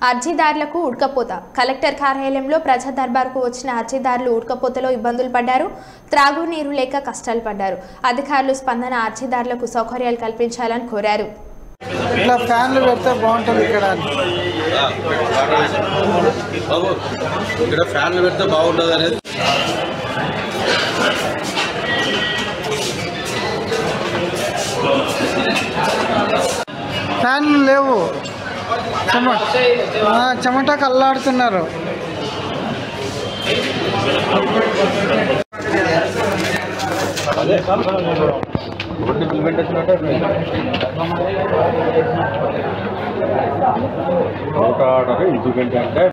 అర్జీదారులకు ఉడకపోత. Collector కార్యాలయంలో ప్రజా దర్బార్కు వచ్చిన అర్జీదారులు ఉడకపోతలో ఇబ్బందులు పడ్డారు. త్రాగునీరు లేక కష్టాలు పడ్డారు. అధికారులు స్పందన అర్జీదారులకు సౌకర్యాలు కల్పించాలని కోరారు. ఇట్లా ఫ్యాన్లు పెడితే బాగుంటుంది. ఇక్కడ ఫ్యాన్లు పెడితే బాగుంటుంది అనేది ఫ్యాన్లు లేవు, చెమటకు అల్లాడుతున్నారు. ఇంప్లిమెంటేషన్ అంటే ఇంప్లిమెంట్ అంటే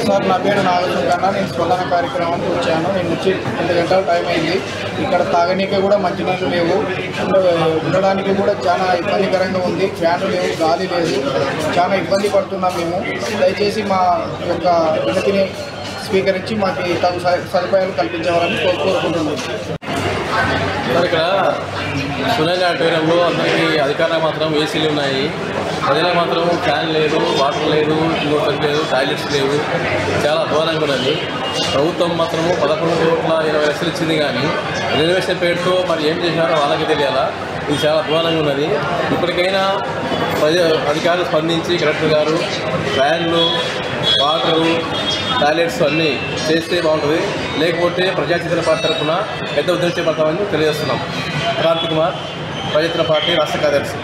సార్, నా పేరు నాగేశ్వర కన్నా. నేను స్పందన కార్యక్రమానికి వచ్చాను. నేను వచ్చి 2 గంటల టైం అయింది. ఇక్కడ తాగనీకి కూడా మంచినీళ్ళు లేవు, ఉండడానికి కూడా చాలా ఇబ్బందికరంగా ఉంది. ఫ్యాన్లు లేవు, గాలి లేదు, చాలా ఇబ్బంది పడుతున్నాం మేము. దయచేసి మా యొక్క వినతిని స్వీకరించి మాకు తగు సదుపాయాలు కల్పించాలని కోరుకుంటున్నాం. ఇక్కడ సునైన ఆడిటోరియంలో అందరికీ అధికారులకు మాత్రం ఏసీలు ఉన్నాయి, ప్రజలకు మాత్రం ఫ్యాన్ లేదు, వాటర్ లేదు, ఇంకోటి లేదు, టాయిలెట్స్ లేవు. చాలా అధ్వానంగా ఉన్నది. ప్రభుత్వం మాత్రము 11,20,00,000 ఇచ్చింది, కానీ రిజర్వేషన్ పేరుతో మరి ఏం చేశారో వాళ్ళకి తెలియాలా. ఇది చాలా అధ్వానంగా ఉన్నది. ఇప్పటికైనా అధికారులు స్పందించి కలెక్టర్ గారు ఫ్యాన్లు, వాటరు, టాయిలెట్స్ అన్నీ చేస్తే బాగుంటుంది. లేకపోతే ప్రజాచిత్ర పార్టీ తరఫున పెద్ద ఉద్దేశం పడతామని తెలియజేస్తున్నాం. క్రాంతి కుమార్, ప్రజాచిత్ర పార్టీ రాష్ట్ర కార్యదర్శి.